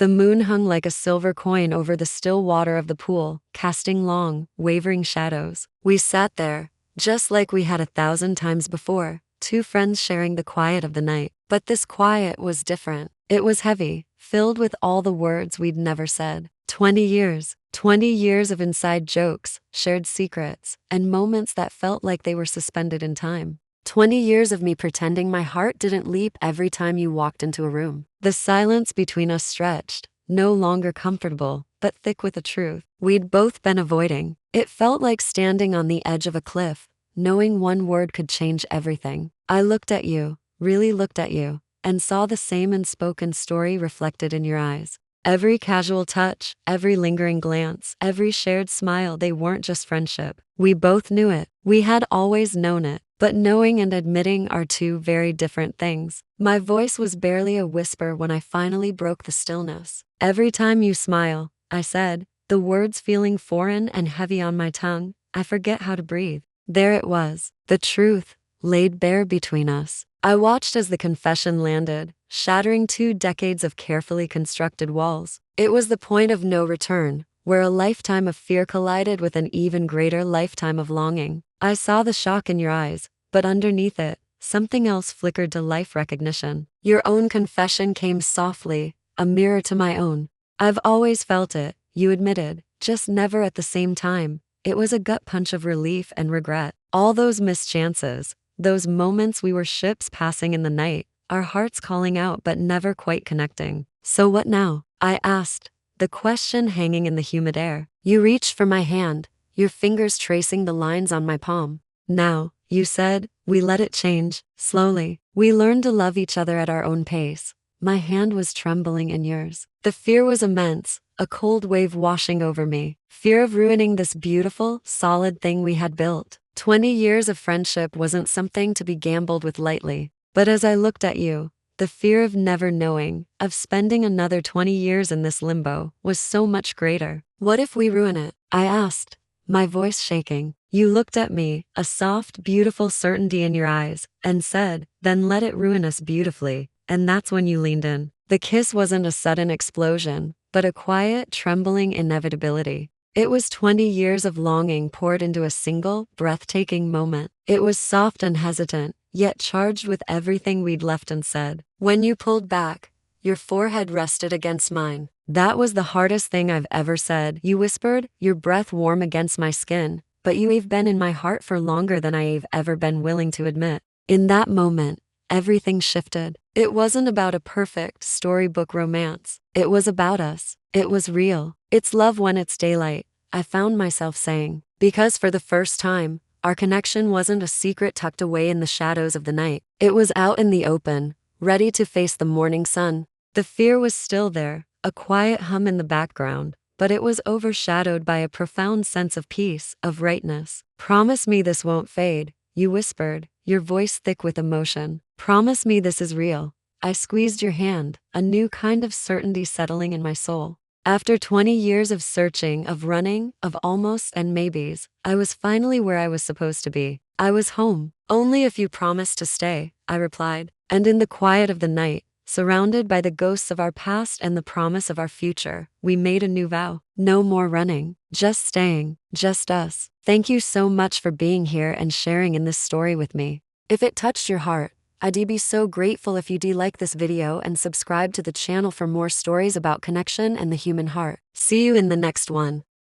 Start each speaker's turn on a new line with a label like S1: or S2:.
S1: The moon hung like a silver coin over the still water of the pool, casting long, wavering shadows. We sat there, just like we had 1,000 times before, two friends sharing the quiet of the night. But this quiet was different. It was heavy, filled with all the words we'd never said. 20 years. 20 years of inside jokes, shared secrets, and moments that felt like they were suspended in time. 20 years of me pretending my heart didn't leap every time you walked into a room. The silence between us stretched, no longer comfortable, but thick with a truth we'd both been avoiding. It felt like standing on the edge of a cliff, knowing one word could change everything. I looked at you, really looked at you, and saw the same unspoken story reflected in your eyes. Every casual touch, every lingering glance, every shared smile, they weren't just friendship. We both knew it. We had always known it. But knowing and admitting are two very different things. My voice was barely a whisper when I finally broke the stillness. Every time you smile, I said, the words feeling foreign and heavy on my tongue, I forget how to breathe. There it was, the truth, laid bare between us. I watched as the confession landed, shattering 2 decades of carefully constructed walls. It was the point of no return, where a lifetime of fear collided with an even greater lifetime of longing. I saw the shock in your eyes, but underneath it, something else flickered to life recognition. Your own confession came softly, a mirror to my own. I've always felt it, you admitted, just never at the same time. It was a gut punch of relief and regret. All those missed chances, those moments we were ships passing in the night, our hearts calling out but never quite connecting. So what now? I asked, the question hanging in the humid air. You reached for my hand, your fingers tracing the lines on my palm. Now, you said, we let it change, slowly. We learned to love each other at our own pace. My hand was trembling in yours. The fear was immense, a cold wave washing over me. Fear of ruining this beautiful, solid thing we had built. 20 years of friendship wasn't something to be gambled with lightly. But as I looked at you, the fear of never knowing, of spending another 20 years in this limbo, was so much greater. What if we ruin it? I asked, my voice shaking. You looked at me, a soft, beautiful certainty in your eyes, and said, then let it ruin us beautifully. And that's when you leaned in. The kiss wasn't a sudden explosion, but a quiet, trembling inevitability. It was 20 years of longing poured into a single, breathtaking moment. It was soft and hesitant, yet charged with everything we'd left unsaid. When you pulled back, your forehead rested against mine. That was the hardest thing I've ever said, you whispered, your breath warm against my skin. But you've been in my heart for longer than I've ever been willing to admit. In that moment, everything shifted. It wasn't about a perfect storybook romance. It was about us. It was real. It's love when it's daylight, I found myself saying. Because for the first time, our connection wasn't a secret tucked away in the shadows of the night. It was out in the open, ready to face the morning sun. The fear was still there, a quiet hum in the background, but it was overshadowed by a profound sense of peace, of rightness. Promise me this won't fade, you whispered, your voice thick with emotion. Promise me this is real. I squeezed your hand, a new kind of certainty settling in my soul. After 20 years of searching, of running, of almosts and maybes, I was finally where I was supposed to be. I was home. Only if you promised to stay, I replied. And in the quiet of the night, surrounded by the ghosts of our past and the promise of our future, we made a new vow. No more running, just staying, just us. Thank you so much for being here and sharing in this story with me. If it touched your heart, I'd be so grateful if you'd like this video and subscribe to the channel for more stories about connection and the human heart. See you in the next one.